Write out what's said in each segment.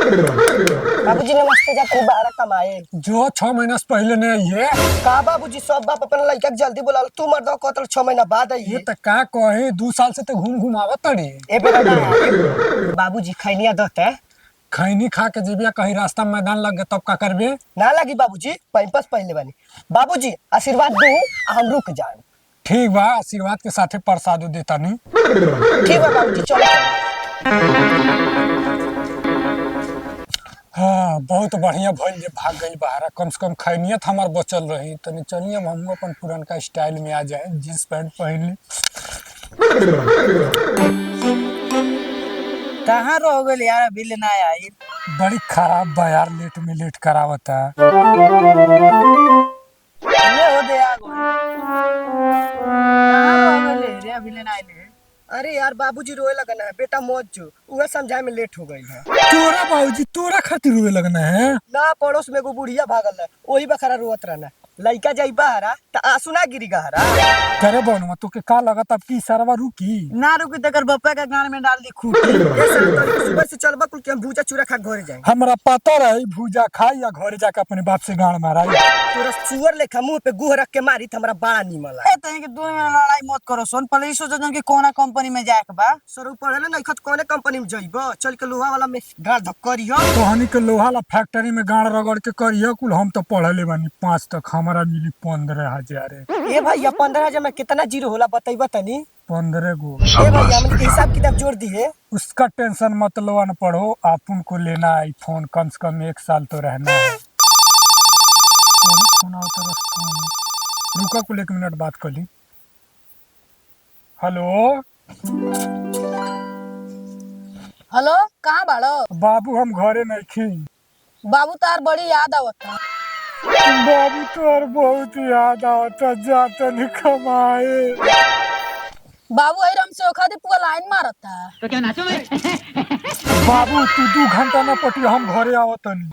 बाबूजी नमस्ते, जाते ही बाहर कमाए। जो 6 महीना से पहले नहीं आई है। का बाबूजी सब बाप अपन लड़का के जल्दी बुला तू मर्द कहत 6 महीना बाद आई ये है। तो का कहे 2 साल से तो घूम घूम आवत तड़ी। ए बेरा ना बाबूजी खैनिया दते खैनी खा के जीबिया कहीं रास्ता में मैदान लग गए तब का करबे। ना लगी बाबूजी, पैंपस पहले बानी। बाबूजी आशीर्वाद दू हम रुक जाए। ठीक बा, आशीर्वाद के साथे प्रसाद देता नहीं। ठीक बा बाबूजी, चलो। हाँ बहुत बढ़िया भइल जे भाग गई बाहर। कम से कम खैनियत हमार बचल रही। तनी चलिए हम अपन पुरनका स्टाइल में आ जाए, जींस पैंट पहन ली। कहाँ रह गए यार, अभी लेना आई। बड़ी खराब बा यार, लेट में लेट करावता। ले हो दे आगो। कहाँ रह गए रे, अभी लेना आई। अरे यार बाबूजी रोए लगना है, बेटा मौत जो वह समझाए में लेट हो गई है। तोरा बाबूजी तोरा खातिर रोए लगना है। ना पड़ोस में एगो बुढ़िया भागल है, वही बखरा रोत रहना। लइका जाई बहरा त आंसू ना गिरी गहरा। करे बनुआ तो के का लगत अब की सरवा रुकी। ना रुकी तकर बप्पा का गान में डाल दी खूटी। ये साल तो सुबह से चलबा कुल के हम भूजा चूरा खा घरे जाए। हमरा पता रही भूजा खाई या घरे जाके अपने बाप से गाड़ माराई। तोरा सुअर लेखा मुंह पे गुह रख के मारी त हमरा बड़ा नीमल है। ए तनी के दोनों में लड़ाई मत करो सोन, पहले ही सोचो कि कौन कंपनी में जाए के बा। सर पढ़ले नहीं खत कौने कंपनी में जइबो, चल के लोहा वाला में गाड़ धक करियो। तोहनी के लोहा ला फैक्ट्री में गाड़ रगड़ के करियो कुल। हम तो पढ़ले बानी 5 तक, हमारा मिली 15,000। ए भैया 15,000 में कितना जीरो होला बताइबा तनी। 15 गो। ए भैया हमन के हिसाब किताब जोड़ दी है। उसका टेंशन मत लो, अन पढ़ो। अपन को लेना आईफोन, कम से कम 1 साल तो रहना है। कौन फोन आता रास्ता में? रुका कुल 1 मिनट बात कर ली। हेलो हेलो, कहाँ बाड़ो? बाबू हम घरे नहीं खी। बाबू तार बड़ी याद आवता। बाबू तोर बहुत याद आता, जाता नहीं कमाए। बाबू आई रम से ओखा दे पूरा लाइन मारता। तो क्या नाचो मैं? बाबू तू 2 घंटा न पटी, हम घरे आवतनी।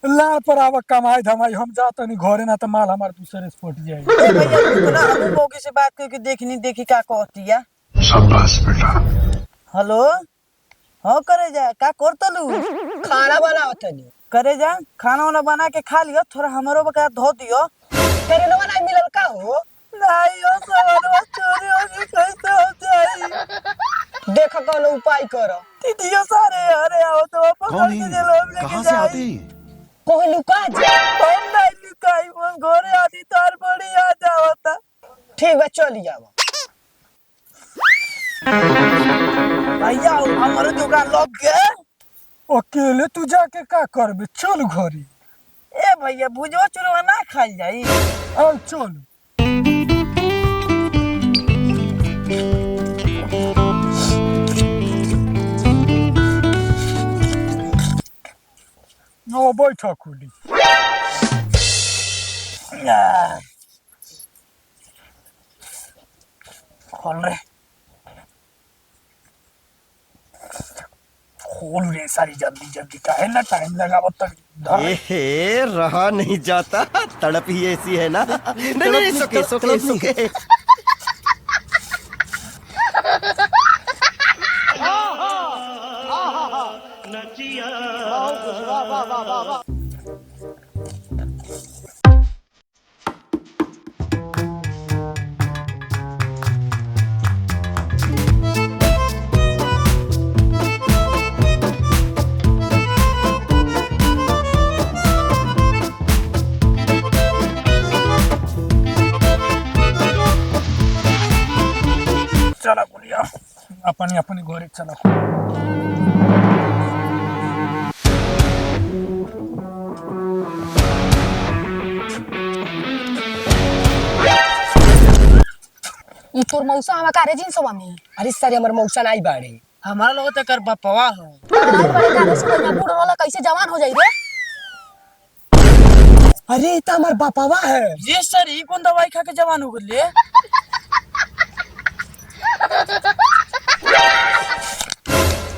लाड़ पर आवा कमाई धमाई, हम जातनी घरे, ना तो माल हमार दूसरे से फट जाए। ए भैया रुको ना, हम मौके से बात करके देखनी देखी का कहती है। शाबाश बेटा। हेलो, हाँ करे जा का करतलू? खाना बनाओ तनी। करे जा, खाना वाना बना के खा लियो, थोड़ा हमरो बका धो दियो। तेरे नवा नहीं मिलल का हो? नहीं हो सवाल चोरी हो गई, कैसे हो जाई? देखो कौन उपाय करो। दीदियो सारे अरे आओ तो वापस कौन के जेल में लेके कहाँ से आते जाई। हैं? कोई लुका जा। हम नहीं लुकाई, हम घरे आती तार बड़ी याद आवता। ठीक बा चल जाओ। भैया हमारे दुकान लग गए। अकेले तू जाके का करबे? चल घरे। ए भैया भुजवा चुरवा ना खाई जाई। अब चल। ओ बैठा कुली। खोल रे, खोल रे सारी जल्दी जल्दी, काहे ना टाइम लगावत तक। ए रहा नहीं जाता, तड़प ही ऐसी है ना। नहीं नहीं, सुके सुके सुके। चला बोलिया अपने अपने घरे चला। ई तोर मौसा हमा कारे जींसवा में। अरे सारे हमर मौसा नहीं बाड़े। हमारा लोग तकर बपवा हो। तोरा बड़े कारे से बढ़िया बूढ़ वाला कैसे जवान हो जाई रे? अरे त हमर बापावा है। ये सर ई कौन दवाई खा के जवान हो गए?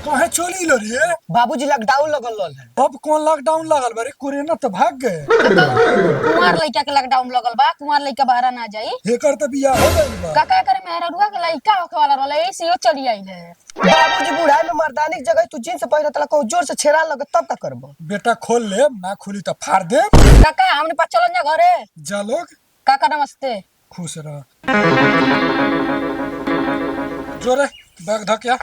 कहे चोली भइलो रे? बाबूजी लॉकडाउन लगल है। अब कौन लॉकडाउन लागल बारे? कोरोना तो भाग गए। कुमार लइका के लॉकडाउन लगल बा, कुमार लइका बाहर ना जाई। एकर तो बियाह हो गइल बा। का करे मेहरा रुआ के लइका होखे वाला रहले, ऐसे ही चली आइल है। बाबूजी बुढ़ाई में मर्दानी की जगह तू जींस पहन तला को जोर से छेड़ा लगे तब का करबो। बेटा खोल ले, ना खोली तो फाड़ दे। काका हमने पास चलन जा घरे। जा लोग, काका नमस्ते। खुश रह। जोरे बैग धकिया।